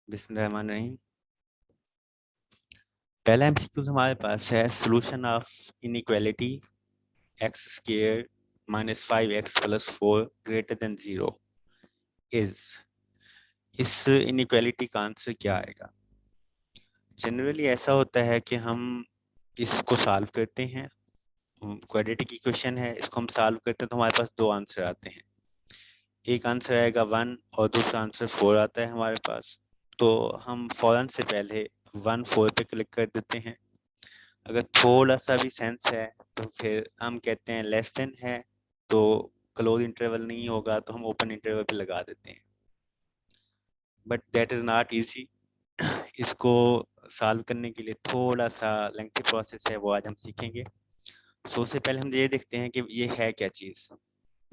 बिस्मिल्लाहिर्रहमानिर्रहीम। पहला एमसीक्यू हमारे पास है solution of inequality x square minus 5x plus 4 greater than 0 is. इस इनइक्वालिटी का आंसर क्या आएगा? जनरली ऐसा होता है कि हम इसको सॉल्व करते हैं, क्वाड्रेटिक इक्वेशन है, इसको हम सॉल्व करते हैं तो हमारे पास दो आंसर आते हैं। एक आंसर आएगा 1 और दूसरा आंसर 4 आता है हमारे पास। तो हम फौरन से पहले 1 4 पे क्लिक कर देते हैं। अगर थोड़ा सा भी सेंस है तो फिर हम कहते हैं लेस देन है तो क्लोज इंटरवल नहीं होगा तो हम ओपन इंटरवल पे लगा देते हैं। But that is not easy. इसको सॉल्व करने के लिए थोड़ा सा लेंथी प्रोसेस है, वो आज हम सीखेंगे। सो उससे पहले हम ये देखते हैं कि ये है क्या चीज़।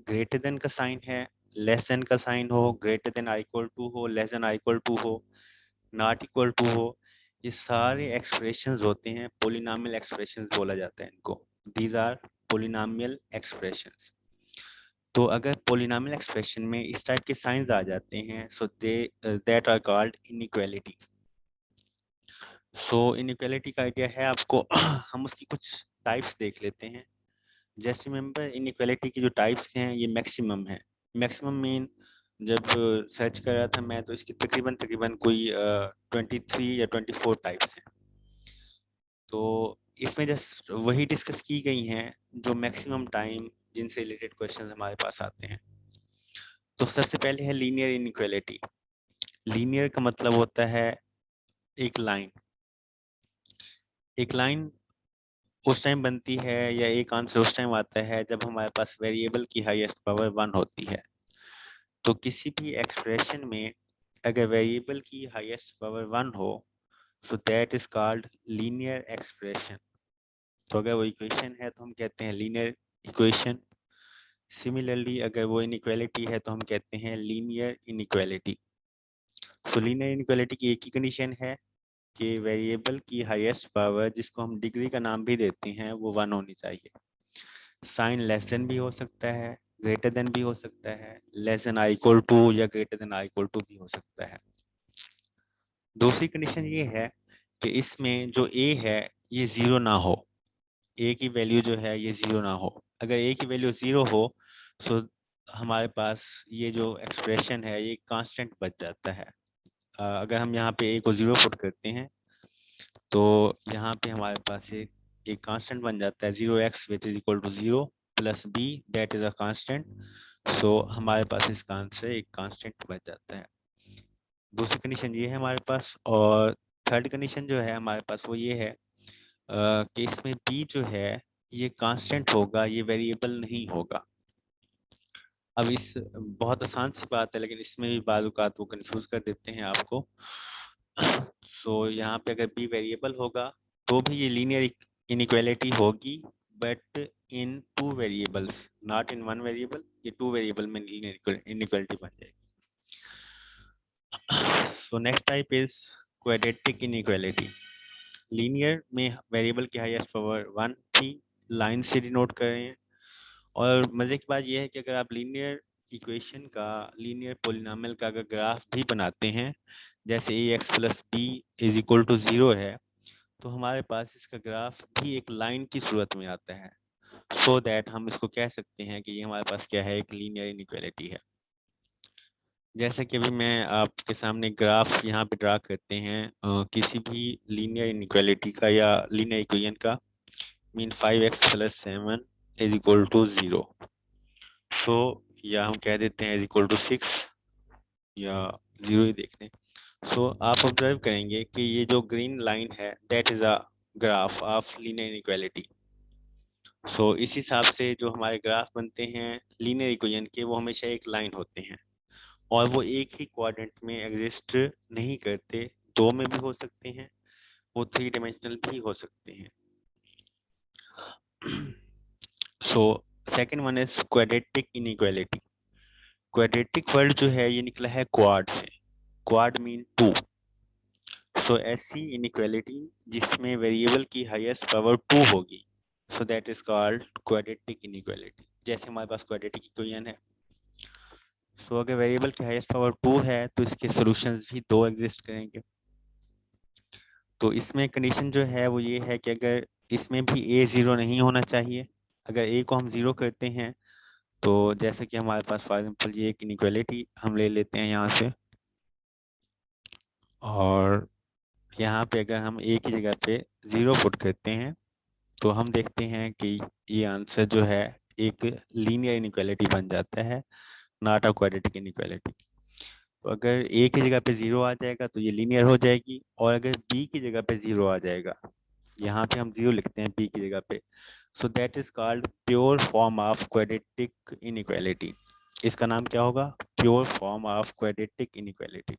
ग्रेटर देन का साइन है, लेस देन का साइन हो, greater than I equal to हो, less than I equal to हो, नॉट इक्वल टू हो, ये सारे एक्सप्रेशंस होते हैं, पोलिनोमियल एक्सप्रेशंस बोला जाता है इनको। These are polynomial expressions. तो अगर पोलिनोमियल एक्सप्रेशन में इस टाइप के साइंस आ जाते हैं so they that are called inequality. So inequality का आइडिया है आपको। हम उसकी कुछ टाइप्स देख लेते हैं। जस्ट रिमेंबर इनइक्वालिटी की जो टाइप्स हैं ये मैक्सिमम है। मैक्सिमम मीन जब सर्च कर रहा था मैं तो इसकी तकरीबन तकरीबन कोई 23 या 24 टाइप्स हैं। तो इसमें जस्ट वही डिस्कस की गई हैं जो मैक्सिमम टाइम जिनसे रिलेटेड क्वेश्चंस हमारे पास आते हैं। तो सबसे पहले है लीनियर इनइक्वालिटी। लीनियर का मतलब होता है एक लाइन। एक लाइन उस टाइम बनती है या एक आंसर उस टाइम आता है जब हमारे पास वेरिएबल की हाईएस्ट पावर 1 होती है। तो किसी भी एक्सप्रेशन में अगर वेरिएबल की हाईएस्ट पावर 1 हो so that is called linear expression. तो अगर वो इक्वेशन है तो हम कहते हैं लीनियर इक्वेशन। सिमिलरली अगर वो इनइक्वालिटी है तो हम कहते हैं लीनियर इनइक्वालिटी। सो लीनियर इनइक्वालिटी की एक ही कंडीशन है कि वेरिएबल की हाईएस्ट पावर, जिसको हम डिग्री का नाम भी देते हैं, वो 1 होनी चाहिए। साइन लेस देन भी हो सकता है, ग्रेटर देन भी हो सकता है, less than I equal to या greater than I equal to भी हो सकता है। दूसरी कंडीशन ये है कि इसमें जो ए है ये जीरो ना हो। ए की वैल्यू जो है ये जीरो ना हो। अगर ए की वैल्यू जीरो हो तो हमारे पास ये जो एक्सप्रेशन है ये कांस्टेंट बच जाता है। अगर हम यहाँ पे ए को जीरो पुट करते हैं तो यहाँ पे हमारे पास एक कांस्टेंट बन जाता है 0x which is equal to 0 plus B that is a constant. So हमारे पास इसका आंसर एक कांस्टेंट बच जाता है। दूसरी कंडीशन ये है हमारे पास। और थर्ड कंडीशन जो है हमारे पास वो ये है कि इसमें बी जो है ये कांस्टेंट होगा, ये वेरिएबल नहीं होगा। अब इस बहुत आसान सी बात है लेकिन इसमें भी बाज़ औक़ात वो कंफ्यूज कर देते हैं आपको। सो यहाँ पे अगर बी वेरिएबल होगा तो भी ये लीनियर इनइक्वालिटी होगी, but in two variables, not in one variable. ये टू वेरिएबल में लीनियर इनइक्वालिटी बन जाएगी। So next type is quadratic inequality. Linear में वेरिएबल की हाईएस्ट पावर 1 थी, लाइन से डिनोट कर रहे हैं। और मजे की बात यह है कि अगर आप लीनियर इक्वेशन का, लीनियर पोलिनोमियल का अगर ग्राफ भी बनाते हैं, जैसे A X plus B is equal to 0 है, तो हमारे पास इसका ग्राफ भी एक लाइन की सूरत में आता है। सो दैट हम इसको कह सकते हैं कि ये हमारे पास क्या है, एक लीनियर इनइक्वालिटी है। जैसे कि अभी मैं आपके सामने ग्राफ यहाँ पे ड्रा करते हैं किसी भी लीनियर इनइक्वालिटी का या लीनियर इक्वेशन का। Mean 5x plus 7 is equal to 0। So या हम कह देते हैं इज इक्वल टू 6 या 0 ही देख लें। सो आप ऑब्जर्व करेंगे कि ये जो ग्रीन लाइन है that is a graph of linear inequality. So इस हिसाब से जो हमारे ग्राफ बनते हैं लीनियर इक्वेशन के, वो हमेशा एक लाइन होते हैं और वो एक ही क्वाड्रेंट में एग्जिस्ट नहीं करते, दो में भी हो सकते हैं, वो थ्री डायमेंशनल भी हो सकते हैं। So second one is quadratic inequality. Quadratic word जो है ये निकला है क्वाड से। Quad mean to. सो ऐसी इनइक्वालिटी जिसमें वेरिएबल की हाईएस्ट पावर 2 होगी, so that is called quadratic inequality. जैसे हमारे पास क्वाड्रेटिक इक्वेशन है सो अगर वेरिएबल की हाईएस्ट पावर 2 है तो इसके सॉल्यूशंस भी 2 एग्जिस्ट करेंगे। तो इसमें कंडीशन जो है वो ये है कि अगर इसमें भी a 0 नहीं होना चाहिए। अगर a को हम 0 करते हैं तो जैसे कि हमारे पास फॉर एग्जांपल ये एक इनइक्वालिटी हम ले लेते हैं यहाँ से, और यहाँ पे अगर हम a की जगह पे 0 पुट करते हैं तो हम देखते हैं कि ये आंसर जो है एक लीनियर इनइक्वालिटी बन जाता है, नॉट अ क्वाड्रेटिक इनइक्वालिटी। तो अगर a की जगह पे 0 आ जाएगा तो ये लीनियर हो जाएगी, और अगर b की जगह पे 0 आ जाएगा, यहाँ पे हम 0 लिखते हैं b की जगह पे, so that is called pure form of quadratic inequality. इसका नाम क्या होगा? Pure form of quadratic inequality.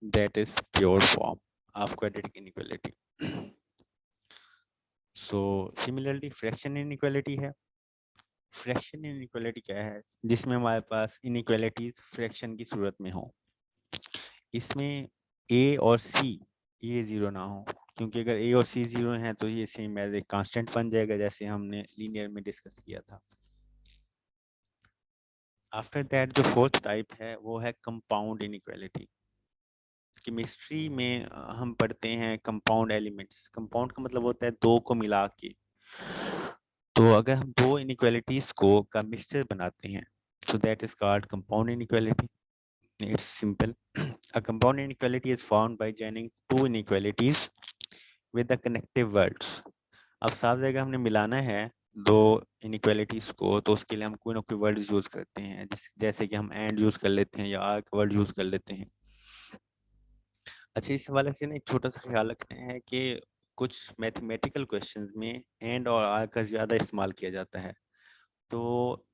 That is pure form of quadratic inequality. So similarly fraction inequality है। फ्रैक्शन इनइक्वालिटी क्या है? जिसमें हमारे पास इनइक्वालिटीज फ्रैक्शन की सूरत में हो। इसमें a और c ये 0 ना हो, क्योंकि अगर a और c 0 हैं तो ये सेम एज ए कांस्टेंट बन जाएगा, जैसे हमने लीनियर में डिस्कस किया था। आफ्टर दैट जो फोर्थ टाइप है वो है कंपाउंड इनइक्वालिटी। केमिस्ट्री में हम पढ़ते हैं कंपाउंड एलिमेंट्स। कंपाउंड का मतलब होता है दो को मिला के। तो अगर हम दो इनइक्वालिटीज को का मिक्सचर बनाते हैं so that is called compound inequality. It's simple. A compound inequality is formed by joining two inequalities with the connective words. अब साफ जगह हमने मिलाना है दो इनइक्वालिटीज को, तो उसके लिए हम कोई ना कोई वर्ड यूज करते हैं, जैसे कि हम एंड यूज कर लेते हैं या आर का वर्ड यूज कर लेते हैं। अच्छा, इस हवाले से ना एक छोटा सा ख्याल रखना है कि कुछ मैथमेटिकल क्वेश्चंस में एंड और आर का ज़्यादा इस्तेमाल किया जाता है, तो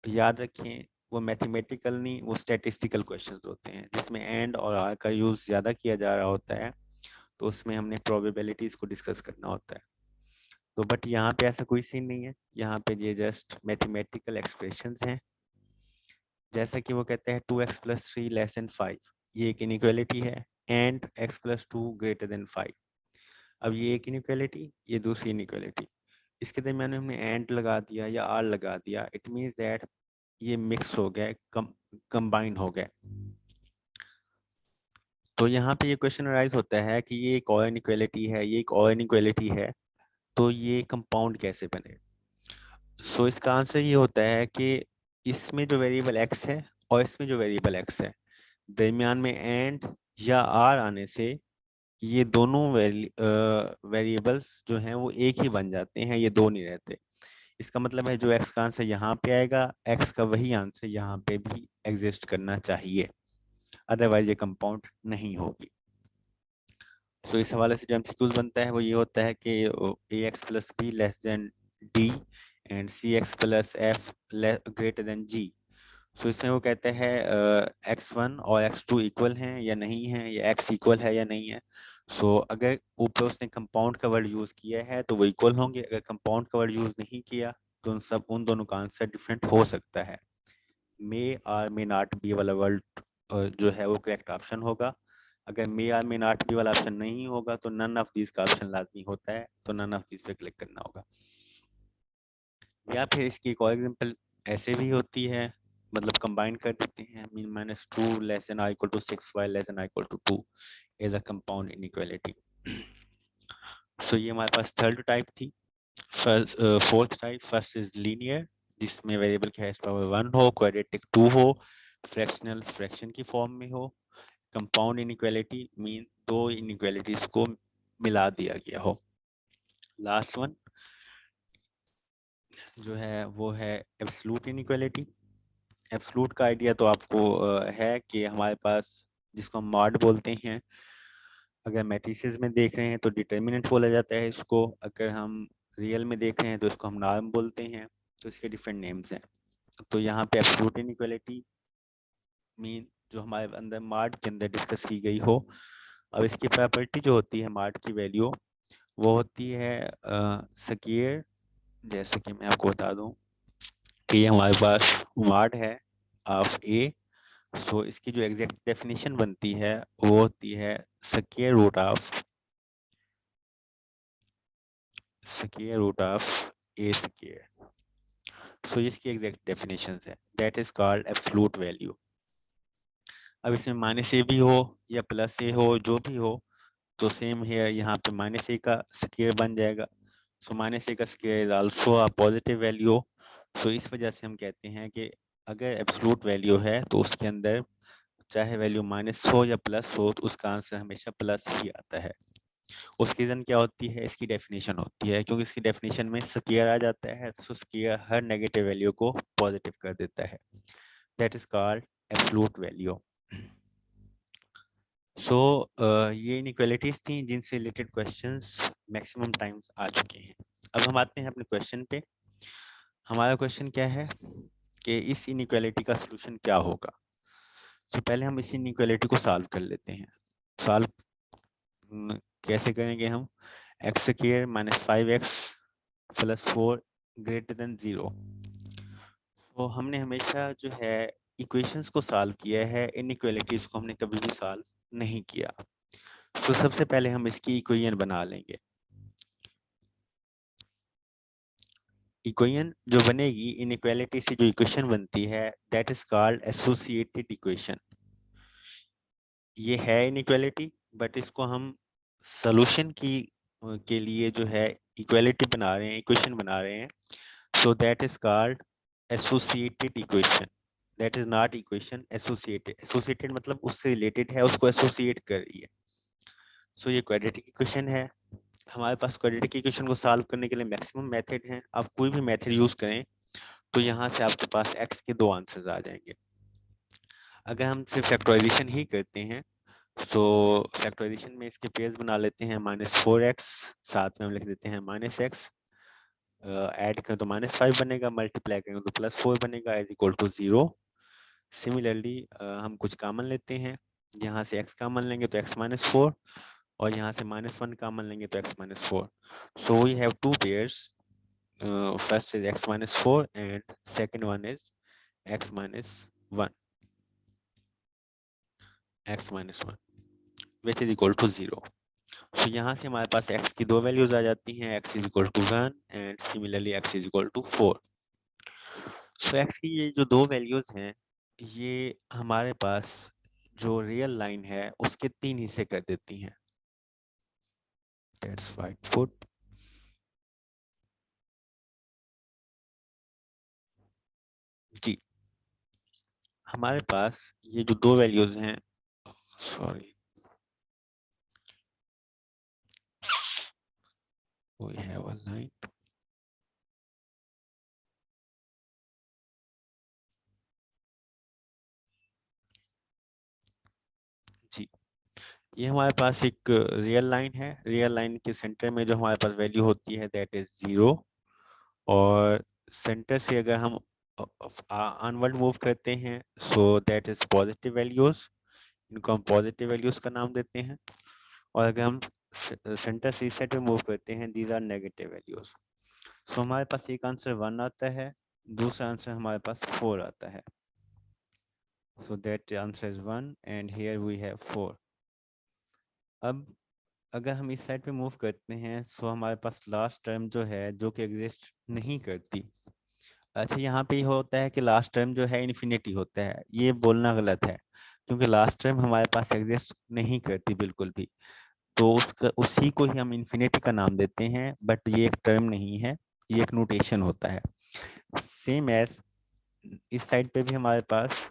याद रखें वो मैथमेटिकल नहीं, वो स्टैटिस्टिकल क्वेश्चंस होते हैं जिसमें एंड और आर का यूज़ ज़्यादा किया जा रहा होता है। तो उसमें हमने प्रोबेबिलिटीज़ को डिस्कस करना होता है। तो बट यहाँ पे ऐसा कोई सीन नहीं है, यहाँ पे ये जस्ट मैथमेटिकल एक्सप्रेशंस हैं। जैसा कि वो कहते हैं 2x + 3 < 5, ये एक इनइक्वालिटी है, एंड x + 2 > 5। अब ये एक इनइक्वालिटी, ये दूसरी इनइक्वालिटी, इसके दरमियान में हमने एंड लगा दिया या आर लगा दिया, इट मीन्स दैट ये मिक्स हो गया, कंबाइन हो गया। तो यहाँ पे ये क्वेश्चन अराइज होता है कि ये एक और इनइक्वालिटी है, ये एक और इनइक्वालिटी है, तो ये कंपाउंड कैसे बने? सो इसका आंसर ये होता है कि इसमें जो वेरिएबल x है और इसमें जो वेरिएबल x है, दरमियान में एंड या आर आने से ये दोनों वेरिएबल्स जो हैं वो एक ही बन जाते हैं, ये दो नहीं रहते। इसका मतलब है जो x का आंसर यहाँ पे आएगा, x का वही आंसर यहाँ पे भी एग्जिस्ट करना चाहिए, अदरवाइज ये कंपाउंड नहीं होगी। सो इस हवाले से जो एमसीक्यूज बनता है वो ये होता है कि ax + b d and cx + f g। सो इसमें वो कहते हैं x1 और x2 इक्वल हैं या नहीं है, या x इक्वल है या नहीं है। सो अगर ऊपर उसने कंपाउंड का वर्ड यूज किया है तो वो इक्वल होंगे, अगर कंपाउंड का वर्ड यूज नहीं किया तो उन दोनों का आंसर डिफरेंट हो सकता है। मे आर मे नॉट बी वाला वर्ड जो है वो करेक्ट ऑप्शन होगा। अगर मे आर मे नॉट बी वाला ऑप्शन नहीं होगा तो नन ऑफ दीज का ऑप्शन लाजमी होता है, तो नन ऑफ दीज पे क्लिक करना होगा। या फिर इसकी एक और एग्जांपल ऐसे भी होती है, मतलब कंबाइन कर देते हैं, mean -2 < ≤ 6y < 2 is a compound inequality. So ये हमारे पास थर्ड टाइप थी। Fourth type, first is linear, जिसमें वेरिएबल की हाईएस्ट पावर 1 हो, क्वाड्रेटिक 2 हो, फ्रैक्शनल फ्रैक्शन की फॉर्म में हो। कंपाउंड इनइक्वालिटी मीन दो इनइक्वालिटीज को मिला दिया गया हो। लास्ट वन जो है वो है एब्सोल्यूट इनइक्वालिटी। एब्सोल्यूट का आइडिया तो आपको है कि हमारे पास जिसको हम मॉड बोलते हैं, अगर मैट्रिसेस में देख रहे हैं तो डिटर्मिनेंट बोला जाता है इसको, अगर हम रियल में देख रहे हैं तो इसको हम नॉर्म बोलते हैं। तो इसके डिफरेंट नेम्स हैं। तो यहाँ पे एब्सोल्यूट इनइक्वालिटी मीन जो हमारे अंदर मॉड के अंदर डिस्कस की गई हो। अब इसकी प्रॉपर्टी जो होती है मॉड की वैल्यू, वो होती है स्क्वायर। जैसे कि मैं आपको बता दूं कि हमारे पास मॉड है ऑफ ए, सो इसकी जो एग्जैक्ट डेफिनेशन बनती है वो होती है square root of A square. So इसकी एग्जैक्ट डेफिनेशन है, that is called absolute value. अब इसमें माइनस ए भी हो या प्लस ए हो, जो भी हो, तो सेम है, यहाँ पे माइनस ए का स्क्वायर बन जाएगा। सो माइनस ए का square is also a positive value. So इस वजह से हम कहते हैं कि अगर एब्सोल्यूट वैल्यू है तो उसके अंदर चाहे वैल्यू माइनस हो या प्लस हो, तो उसका आंसर हमेशा प्लस ही आता है। उसकी रीजन क्या होती है, इसकी डेफिनेशन होती है, क्योंकि इसकी डेफिनेशन में स्क्वायर आ जाता है, तो स्क्वायर हर नेगेटिव वैल्यू को पॉजिटिव कर देता है। That is called absolute value. So ये इनइक्वालिटीज थी जिनसे रिलेटेड क्वेश्चंस मैक्सिमम टाइम्स आ चुके हैं। अब हम आते हैं अपने क्वेश्चन पे। हमारा क्वेश्चन क्या है कि इस इनइक्वालिटी का सॉल्यूशन क्या होगा। तो पहले हम इस इनइक्वालिटी को सॉल्व कर लेते हैं। सॉल्व कैसे करेंगे हम, x square minus 5x plus 4 greater than 0। तो हमने हमेशा जो है इक्वेशंस को सॉल्व किया है, इनइक्वालिटीज को हमने कभी भी सॉल्व नहीं किया। तो सबसे पहले हम इसकी इक्वेशन बना लेंगे। इक्वेशन जो बनेगी, इनइक्वालिटी से जो इक्वेशन बनती है, that is called associated equation. ये है इनइक्वालिटी, बट इसको हम सॉल्यूशन की के लिए जो है इक्वालिटी बना रहे हैं, इक्वेशन बना रहे हैं। So that is called associated equation. That is not equation, associated. Associated मतलब उससे रिलेटेड है, उसको एसोसिएट कर रही है। सो ये क्वाड्रेटिक इक्वेशन है। हमारे पास क्वाड्रेटिक इक्वेशन को सॉल्व करने के लिए मैक्सिमम मेथड हैं। आप कोई भी मेथड यूज करें तो यहाँ से आपके पास x के 2 आंसर्स आ जाएंगे। अगर हम सिर्फ फैक्टराइजेशन ही करते हैं तो फैक्टराइजेशन में इसके पेयर्स बना लेते हैं, -4x, साथ में हम लिख देते हैं -x, ऐड करें तो -5 बनेगा, मल्टीप्लाई करें तो +4 बनेगा, इज इक्वल टू 0। सिमिलरली हम कुछ कॉमन लेते हैं, यहाँ से x कॉमन लेंगे तो x -4, और यहाँ से -1 कॉमन लेंगे तो x -4। So we have two pairs, first is x -4 and second one is x -1, x -1 which is equal to 0। तो यहाँ से हमारे पास x की 2 वैल्यूज आ जाती हैं, x is equal to 1 and similarly x is equal to 4। So x की ये जो 2 वैल्यूज हैं, ये हमारे पास जो रियल लाइन है उसके 3 हिस्से कर देती हैं। That's right foot। जी, हमारे पास ये जो 2 वैल्यूज हैं, sorry we have a line। जी, ये हमारे पास एक रियल लाइन है। रियल लाइन के सेंटर में जो हमारे पास वैल्यू होती है दैट इज 0, और सेंटर से अगर हम अनवर्ड मूव करते हैं so that is positive values, इनको हम पॉजिटिव वैल्यूज का नाम देते हैं। और अगर हम सेंटर से इस साइड पे मूव करते हैं, दीज आर नेगेटिव वैल्यूज। सो हमारे पास एक आंसर 1 आता है, दूसरा आंसर हमारे पास 4 आता है। So that answer is 1 and here we have 4। अब अगर हम इस साइड पे मूव करते हैं तो हमारे पास लास्ट टर्म जो है, जो कि एग्जिस्ट नहीं करती। अच्छा, यहाँ पे ये होता है कि लास्ट टर्म जो है इन्फिनिटी होता है, ये बोलना गलत है, क्योंकि लास्ट टर्म हमारे पास एग्जिस्ट नहीं करती बिल्कुल भी। तो उसका उसी को ही हम इन्फिनिटी का नाम देते हैं, बट ये एक टर्म नहीं है, ये एक नोटेशन होता है। सेम एज इस साइड पे भी हमारे पास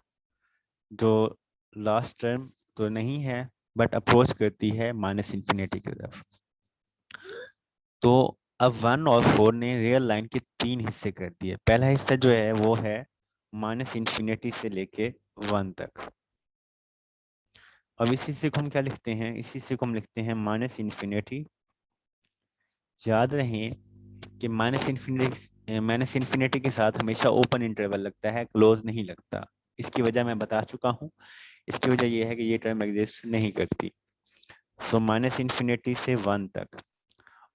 जो लास्ट टर्म तो नहीं है, बट अप्रोच करती है माइनस इन्फिनिटी की तरफ। तो अब 1 और 4 ने रियल लाइन के 3 हिस्से कर दिए। पहला हिस्सा जो है वो है माइनस इन्फिनिटी से लेके 1 तक। अब इस हिस्से को हम क्या लिखते हैं, इस हिस्से को हम लिखते हैं माइनस इन्फिनिटी। याद रहे कि माइनस इन्फिनिटी के साथ हमेशा ओपन इंटरवल लगता है, क्लोज नहीं लगता। इसकी वजह मैं बता चुका हूँ। इसकी वजह यह है कि ये टर्म एग्जिस्ट नहीं करती। सो माइनस इन्फिनिटी से 1 तक।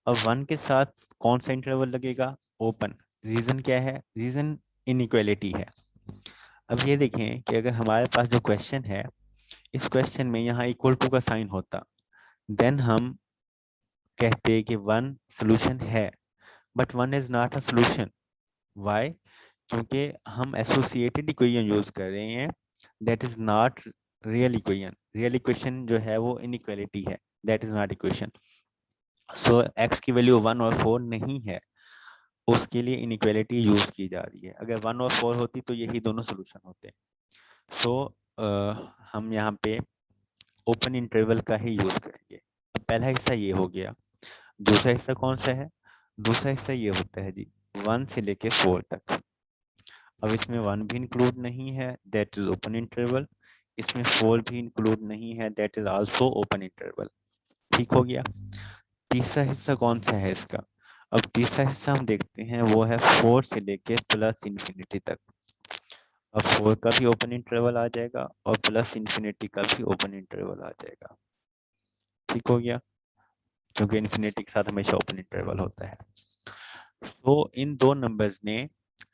अब 1 के साथ कौन सा इंटरवल लगेगा, ओपन। रीजन क्या है, रीजन इनइक्वालिटी है। अब ये देखें कि अगर हमारे पास जो क्वेश्चन है, इस क्वेश्चन में यहाँ इक्वल टू का साइन होता, देन हम कहते कि 1 सोल्यूशन है, but 1 is not a solution. Why? क्योंकि हम एसोसिएटेड इक्वेशन यूज कर रहे हैं, that is not real equation. Real equation जो है वो इनइक्वालिटी है, that is not equation. So x की वैल्यू 1 और 4 नहीं है, उसके लिए इनइक्वालिटी यूज की जा रही है। अगर 1 और 4 होती तो यही दोनों सोल्यूशन होते। सो हम यहाँ पे ओपन इंटरवल का ही यूज करेंगे। अब पहला हिस्सा ये हो गया। दूसरा हिस्सा कौन सा है? दूसरा हिस्सा ये होता है जी 1 से लेके 4 तक। अब इसमें 1 भी इंक्लूड नहीं है, दैट इज ओपन इंटरवल। इसमें 4 भी इंक्लूड नहीं है, that is also open interval. ठीक हो गया। तीसरा हिस्सा कौन सा है इसका? अब तीसरा हिस्सा हम देखते हैं, वो है 4 से लेके प्लस इंफिनिटी तक। अब 4 का भी ओपन इंटरवल आ जाएगा और प्लस इंफिनिटी का भी ओपन इंटरवल आ जाएगा। ठीक हो गया, क्योंकि इंफिनिटी के साथ हमेशा ओपन इंटरवल होता है। तो इन दो नंबर्स ने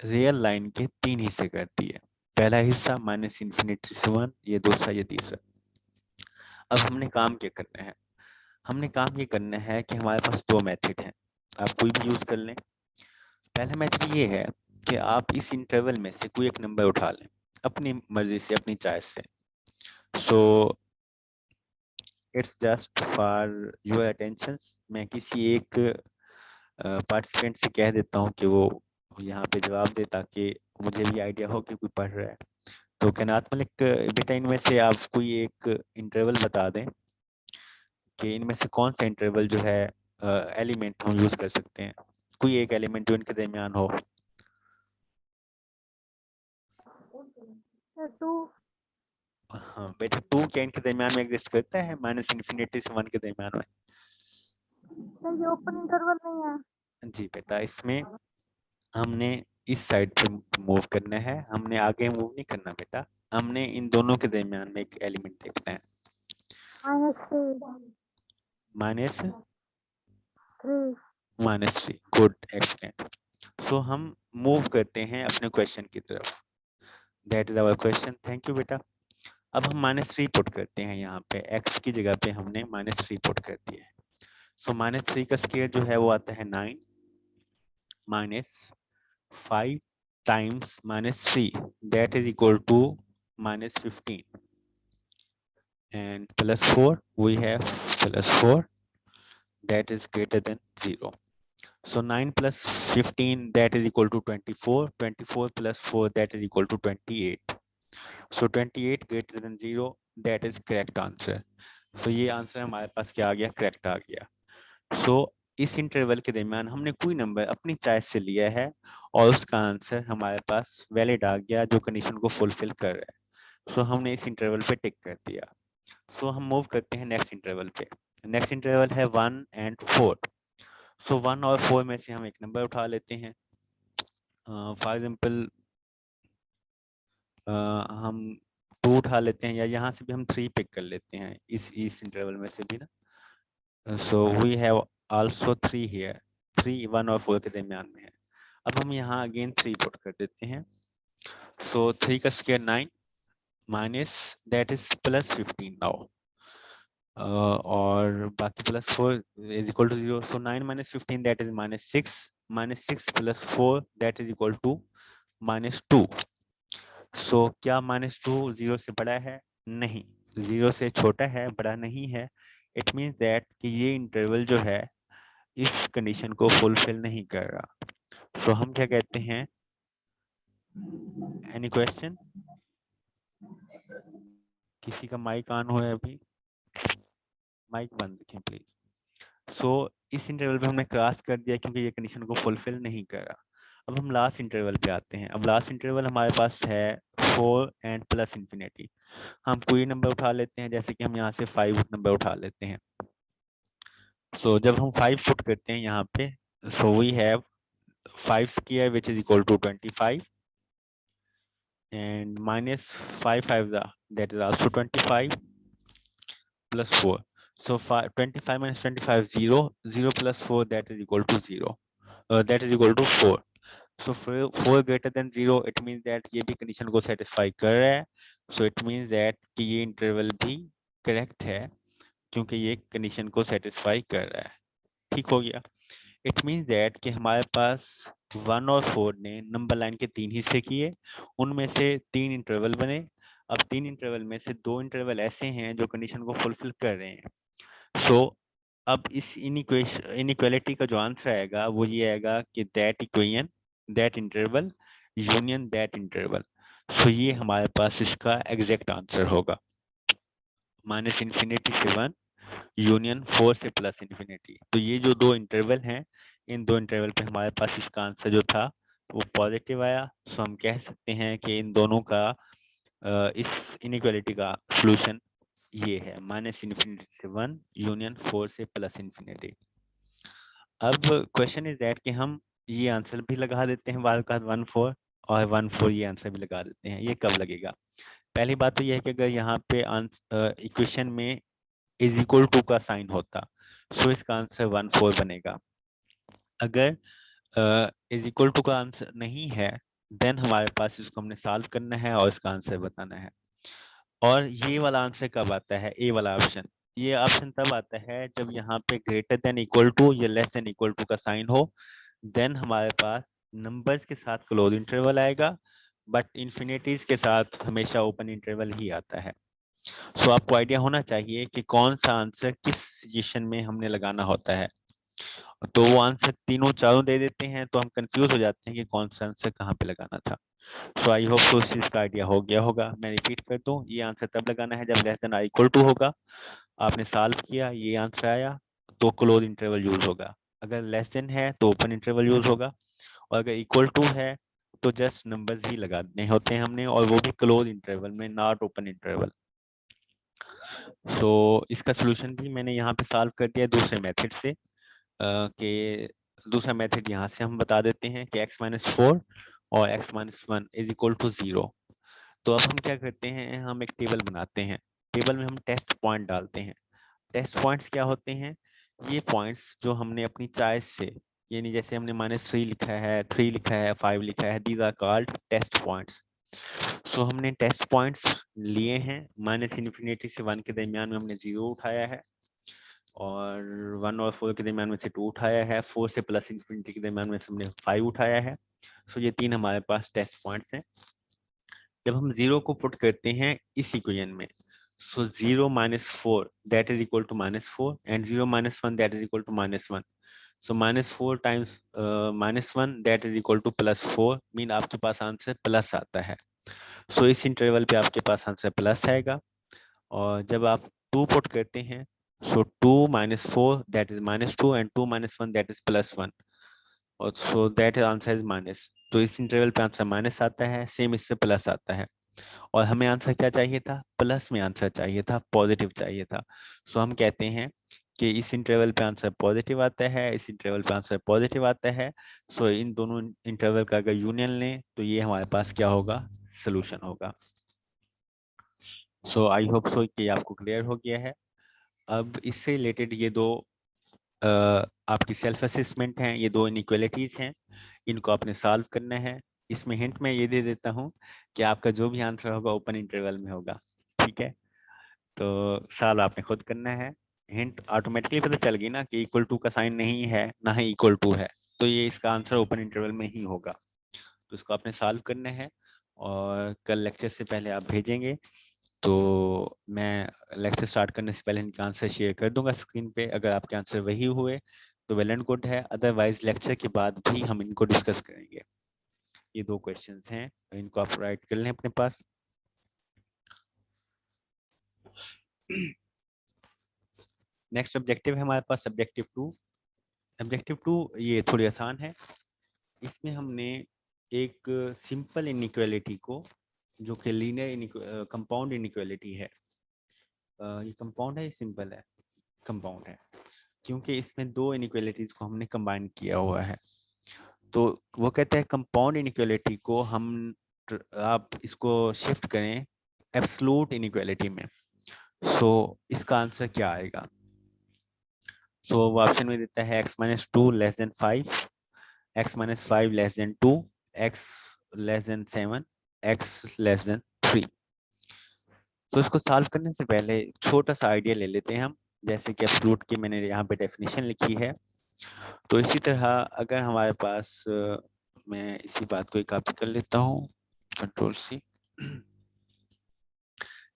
रियल लाइन के 3 हिस्से कर दिए। पहला हिस्सा माइनस इंफिनिटी से 1, ये दूसरा, ये तीसरा। अब हमने काम क्या करना है? हमने काम ये करना है कि हमारे पास दो मेथड हैं, आप कोई भी यूज कर लें। पहला मेथड ये है कि आप इस इंटरवल में से कोई एक नंबर उठा लें अपनी मर्जी से, अपनी चॉइस से। So it's just for your attention. मैं किसी एक पार्टिसिपेंट से कह देता हूँ कि वो यहाँ पे जवाब दे, ताकि मुझे भी आइडिया हो कि कोई पढ़ रहा है। तो कनात मलिक बेटा, इनमें से आप कोई एक इंटरवल बता दें कि इनमें से कौन सा इंटरवल जो है एलिमेंट हम यूज कर सकते हैं, कोई एक एलिमेंट जो इनके दरमियान हो। हाँ बेटा, 2 क्या इनके दरमियान में एग्जिस्ट करता है? माइनस इन्फिनिटी से 1 के दरमियान में। ये ओपन इंटरवल नहीं है। जी बेटा, इसमें हमने इस साइड पे मूव करना है, हमने आगे मूव नहीं करना बेटा। हमने इन दोनों के दरमियान में एक एलिमेंट देखना है। -3 -3, गुड, एक्सीलेंट। सो हम मूव करते हैं अपने क्वेश्चन की तरफ। That is our question. Thank you बेटा। अब हम -3 पुट करते हैं यहाँ पे, x की जगह पे हमने -3 पुट कर दिया है। सो -3 का स्क्वायर जो है वो आता है 9 -5 times -3, that is equal to -15, and +4 we have +4, that is greater than 0. So 9 plus 15, that is equal to 24. 24 plus 4, that is equal to 28. So 28 greater than 0, that is correct answer. So ये answer हमारे पास क्या आ गया? Correct आ गया। So इस interval के दरमियान हमने कोई नंबर अपनी चॉइस से लिया है और उसका आंसर हमारे पास वैलिड आ गया, जो कंडीशन को फुलफिल कर रहा है। सो हमने इस इंटरवल पे टिक कर दिया। सो हम मूव करते हैं नेक्स्ट इंटरवल पे। नेक्स्ट इंटरवल है 1 और 4। सो 1 और 4 में से हम एक नंबर उठा लेते हैं। फॉर एग्जाम्पल हम 2 उठा लेते हैं, या यहाँ से भी हम 3 पिक कर लेते हैं, इस इंटरवल में से भी ना। सो वी हैव आल्सो 3 हियर। 3 1 और 4 के दरमियान में है। अब हम यहाँ अगेन 3 पुट कर देते हैं। सो 3 का square 9 minus that is +15 now, और बाकी +4 is equal to 0। So 9 - 15, that is -6, -6 + 4, that is equal to -2। So क्या -2 0 से बड़ा है? नहीं, 0 से छोटा है, बड़ा नहीं है। इट मीन्स दैट कि ये इंटरवल जो है इस कंडीशन को फुलफिल नहीं कर रहा। सो हम क्या कहते हैं? Any question? किसी का माइक ऑन हो है अभी? माइक बंद रखें प्लीज। सो इस इंटरवल पे हमने क्रॉस कर दिया क्योंकि ये कंडीशन को फुलफिल नहीं कर रहा। अब हम लास्ट इंटरवल पे आते हैं। अब लास्ट इंटरवल हमारे पास है 4 एंड प्लस इंफिनिटी। हम कोई नंबर उठा लेते हैं, जैसे कि हम यहाँ से 5 नंबर उठा लेते हैं। सो जब हम 5 पुट करते हैं यहाँ पे, so we have 5 square which is equal to 25, and -5 5 that is also 25 plus 4. So 25 minus 25 0, 0 plus 4, that is equal to 0, that is equal to 4. So 4 greater than 0, it means that ये भी condition को satisfy कर रहा है। So it means that कि ये interval भी correct है क्योंकि ये कंडीशन को सेटिस्फाई कर रहा है। ठीक हो गया। इट मीन्स दैट कि हमारे पास 1 और 4 ने नंबर लाइन के 3 हिस्से किए, उनमें से 3 इंटरवल बने। अब 3 इंटरवल में से 2 इंटरवल ऐसे हैं जो कंडीशन को फुलफिल कर रहे हैं। सो अब इस इनइक्वालिटी का जो आंसर आएगा वो ये आएगा कि that interval union that interval. So ये हमारे पास इसका एग्जैक्ट आंसर होगा, -इन्फिनिटी से 1 यूनियन 4 से +इन्फिनिटी। तो ये जो 2 इंटरवल हैं, इन 2 इंटरवल पे हमारे पास इसका आंसर जो था वो पॉजिटिव आया। सो हम कह सकते हैं कि इन दोनों का इस इनइक्वालिटी का सॉल्यूशन ये है, -इन्फिनिटी से 1 यूनियन 4 से +इन्फिनिटी। अब क्वेश्चन इज दैट कि हम ये आंसर भी लगा देते हैं बाद का 1 4 और 1 4 ये आंसर भी लगा देते हैं। ये कब लगेगा? पहली बात तो ये है कि अगर यहाँ पे इक्वेशन में इज इक्वल टू का साइन होता, सो इसका आंसर 1 4 बनेगा। अगर इज इक्वल टू का आंसर नहीं है, देन हमारे पास इसको हमने सॉल्व करना है और इसका आंसर बताना है। और ये वाला आंसर कब आता है? ए वाला ऑप्शन। ये ऑप्शन तब आता है जब यहाँ पे ग्रेटर देन इक्वल टू या लेस देन इक्वल टू का साइन हो, देन हमारे पास नंबर्स के साथ क्लोज इंटरवल आएगा, बट इन्फिनिटीज के साथ हमेशा ओपन इंटरवल ही आता है। सो आपको आइडिया होना चाहिए कि कौन सा आंसर किस सिचुएशन में हमने लगाना होता है। तो वो आंसर तीनों चारों दे देते हैं तो हम कंफ्यूज हो जाते हैं कि कौन सा आंसर कहाँ पे लगाना था। सो आई होप सो इस चीज का आइडिया हो गया होगा। मैं रिपीट कर दूं, ये आंसर तब लगाना है जब लेस देन और इक्वल टू होगा। आपने सॉल्व किया, ये आंसर आया, तो क्लोज इंटरवल यूज होगा। अगर लेस देन है तो ओपन इंटरवल यूज होगा, और अगर इक्वल टू है तो जस्ट नंबर्स ही लगाने होते हैं हमने, और वो भी क्लोज इंटरवल में, नॉट ओपन इंटरवल। सो इसका सोल्यूशन भी मैंने यहाँ पे सॉल्व कर दिया दूसरे मेथड से। कि दूसरा मेथड यहाँ से हम बता देते हैं कि x-4 और x-1 इज इक्वल टू 0। तो अब हम क्या करते हैं, हम एक टेबल बनाते हैं। टेबल में हम टेस्ट पॉइंट डालते हैं। टेस्ट पॉइंट्स क्या होते हैं? ये पॉइंट्स जो हमने अपनी चॉइस से, यानी जैसे हमने -3 लिखा है, 3 लिखा है, 5 लिखा है, these are called test points. So हमने टेस्ट पॉइंट्स लिए हैं, -इन्फिनिटी से 1 के दरमियान में हमने 0 उठाया है, और 1 और 4 के दरमियान में से 2 उठाया है, 4 से +इन्फिनिटी के दरमियान में से हमने 5 उठाया है। सो ये 3 हमारे पास टेस्ट पॉइंट्स हैं। जब हम 0 को पुट करते हैं इस इक्वेशन में, so 0 -4 that is equal to -4 and 0 -1 that is equal to -1। So -4 times -1 that is equal to +4, mean आपके पास आंसर प्लस आता है। सो इस इंटरवल पे आपके पास आंसर प्लस आएगा। और जब आप 2 पुट करते हैं, सो 2 -4 that is -2 and 2 -1 that is +1, और सो दैट आंसर इज माइनस। तो इस इंटरवल पे आंसर माइनस आता है, सेम इससे प्लस आता है। और हमें आंसर क्या चाहिए था? प्लस में आंसर चाहिए था, पॉजिटिव चाहिए था। सो हम कहते हैं कि इस इंटरवल पे आंसर पॉजिटिव आता है, इस इंटरवल पे आंसर पॉजिटिव आता है। सो इन दोनों इंटरवल का अगर यूनियन लें तो ये हमारे पास क्या होगा? सोल्यूशन होगा। सो आई होप सो कि आपको क्लियर हो गया है। अब इससे रिलेटेड ये दो आपकी सेल्फ असेसमेंट हैं, ये दो इनइक्वालिटीज हैं, इनको आपने सॉल्व करना है। इसमें हिंट मैं ये दे देता हूँ कि आपका जो भी आंसर होगा ओपन इंटरवल में होगा, ठीक है? तो सॉल्व आपने खुद करना है। हिंट ऑटोमेटिकली पता चल गई ना कि इक्वल टू का साइन नहीं है, ना ही इक्वल टू है, तो ये इसका आंसर ओपन इंटरवल में ही होगा। तो इसको आपने सॉल्व करना है, और कल लेक्चर से पहले आप भेजेंगे तो मैं लेक्चर स्टार्ट करने से पहले इनके आंसर शेयर कर दूंगा स्क्रीन पे। अगर आपके आंसर वही हुए तो वेल एंड गुड है, अदरवाइज लेक्चर के बाद भी हम इनको डिस्कस करेंगे। ये दो क्वेश्चंस हैं, इनको आप राइट कर लें अपने पास। नेक्स्ट ऑब्जेक्टिव है हमारे पास सब्जेक्टिव 2। ऑब्जेक्टिव 2 ये थोड़ी आसान है। इसमें हमने एक सिंपल इनइक्वालिटी को, जो कि लीनियर कंपाउंड इनइक्वालिटी है, ये कंपाउंड है, सिंपल है, कंपाउंड है, क्योंकि इसमें दो इनइक्वालिटीज को हमने कंबाइन किया हुआ है। तो वो कहते हैं कंपाउंड इनइक्वालिटी को हम, आप इसको शिफ्ट करें एब्सोल्यूट इनइक्वालिटी में। सो इसका आंसर क्या आएगा? सो वो ऑप्शन में देता है x-2 less than 5, x-5 less than 2, x less than 7, x less than 3। तो इसको सॉल्व करने से पहले छोटा सा आइडिया ले लेते हैं हम। जैसे कि एब्सोल्यूट की मैंने यहाँ पे डेफिनेशन लिखी है, तो इसी तरह अगर हमारे पास मैं इसी बात को कॉपी कर लेता हूँ, कंट्रोल सी।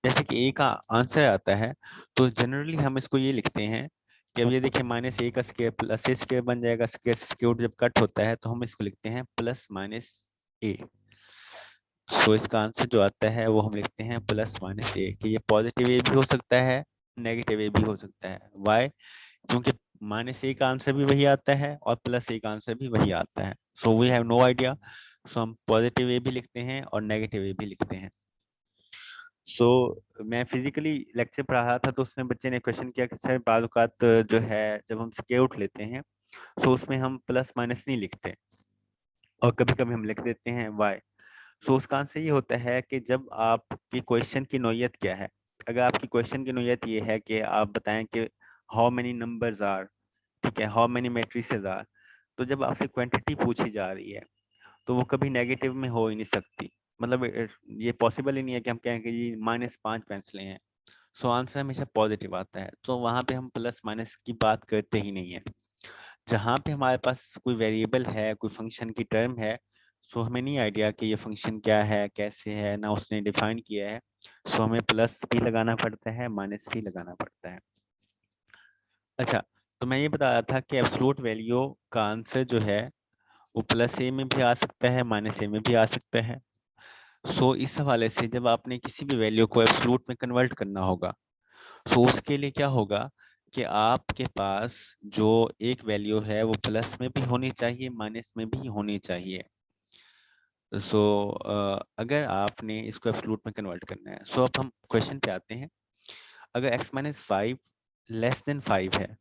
जैसे कि ए का आंसर आता है तो जनरली हम इसको ये लिखते हैं कि अब ये देखिए माइनस ए का स्क्वायर प्लस ए स्क्वायर बन जाएगा, स्क्वायर जब कट होता है तो हम इसको लिखते हैं प्लस माइनस ए। सो इसका आंसर जो आता है वो हम लिखते हैं प्लस माइनस ए, कि ये पॉजिटिव ए भी हो सकता है, नेगेटिव ए भी हो सकता है। वाई? क्योंकि माइनस ए का आंसर भी वही आता है और प्लस ए का आंसर भी वही आता है। So we have no idea, so हम पॉजिटिव ए भी लिखते हैं और नेगेटिव ए भी लिखते हैं। मैं फिजिकली लेक्चर पढ़ा रहा था तो उसमें बच्चे ने क्वेश्चन किया कि सर बाल औकात जो है जब हम स्क्वायर रूट लेते हैं तो उसमें हम प्लस माइनस नहीं लिखते और कभी कभी हम लिख देते हैं वाई। उसका आंसर ये होता है कि जब आपकी क्वेश्चन की नोयत क्या है। अगर आपकी क्वेश्चन की नोयत ये है कि आप बताएं कि हाउ मेनी नंबर्स आर, ठीक है, हाउ मेनी मैट्रिसेस आर, तो जब आपसे क्वांटिटी पूछी जा रही है तो वो कभी नेगेटिव में हो ही नहीं सकती। मतलब ये पॉसिबल ही नहीं है कि हम कहें कि जी -5 पेंसिलें हैं। आंसर हमेशा पॉजिटिव आता है, तो वहां पे हम प्लस माइनस की बात करते ही नहीं है। जहाँ पे हमारे पास कोई वेरिएबल है, कोई फंक्शन की टर्म है, हमें नहीं आइडिया कि ये फंक्शन क्या है, कैसे है, ना उसने डिफाइन किया है, हमें प्लस भी लगाना पड़ता है, माइनस भी लगाना पड़ता है। अच्छा, तो मैं ये बता रहा था कि एब्सोल्यूट वैल्यू का आंसर जो है वो प्लस ए में भी आ सकता है, माइनस ए में भी आ सकता है। इस हवाले से जब आपने किसी भी वैल्यू को एब्सोल्यूट में कन्वर्ट करना होगा, उसके लिए क्या होगा कि आपके पास जो एक वैल्यू है वो प्लस में भी होनी चाहिए, माइनस में भी होनी चाहिए। अगर आपने इसको एब्सोल्यूट में कन्वर्ट करना है, अब हम क्वेश्चन पे आते हैं। अगर x - 5 लेस देन 5 है,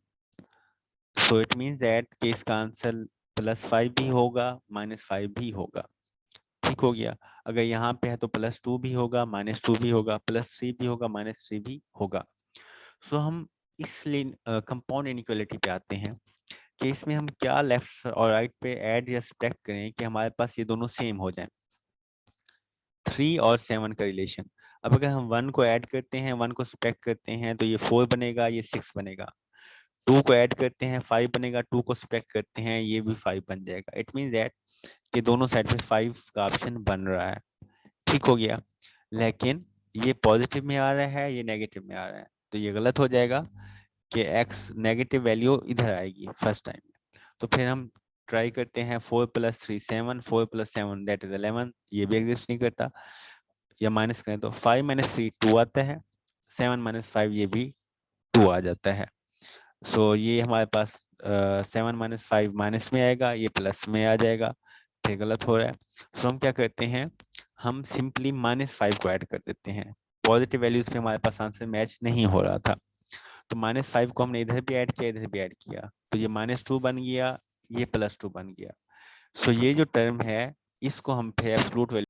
इट मीन्स दैट कि इसका आंसर +5 भी होगा, -5 भी होगा। ठीक हो गया। अगर यहाँ पे है तो +2 भी होगा, -2 भी होगा, +3 भी होगा, -3 भी होगा। हम इस कंपाउंड इनइक्वालिटी पे आते हैं कि इसमें हम क्या लेफ्ट और राइट पे ऐड या सब्ट्रैक्ट करें कि हमारे पास ये दोनों सेम हो जाएं। 3 और 7 का रिलेशन। अब अगर हम 1 को ऐड करते हैं, 1 को सब्ट्रैक्ट करते हैं तो ये 4 बनेगा, ये 6 बनेगा। 2 को ऐड करते हैं 5 बनेगा, 2 को सब्ट्रैक्ट करते हैं ये भी 5 बन जाएगा। इट मीन्स दैट कि दोनों साइड पे 5 का ऑप्शन बन रहा है। ठीक हो गया। लेकिन ये पॉजिटिव में आ रहा है, ये नेगेटिव में आ रहा है, तो ये गलत हो जाएगा कि x नेगेटिव वैल्यू इधर आएगी फर्स्ट टाइम। तो फिर हम ट्राई करते हैं 4 + 3 7, 4 + 7 दैट इज 11, ये भी एग्जिस्ट नहीं करता। या माइनस करें तो 5 - 3 2 आता है, 7 - 5 ये भी 2 आ जाता है। ये हमारे पास 7 - 5 माइनस में आएगा, ये प्लस में आ जाएगा, फिर गलत हो रहा है। हम क्या करते हैं, हम सिंपली -5 को ऐड कर देते हैं। पॉजिटिव वैल्यूज पे हमारे पास आंसर मैच नहीं हो रहा था, तो -5 को हमने इधर भी ऐड किया, इधर भी ऐड किया, तो ये -2 बन गया, ये +2 बन गया। ये जो टर्म है इसको हम फिर एब्सोल्यूट वैल्यू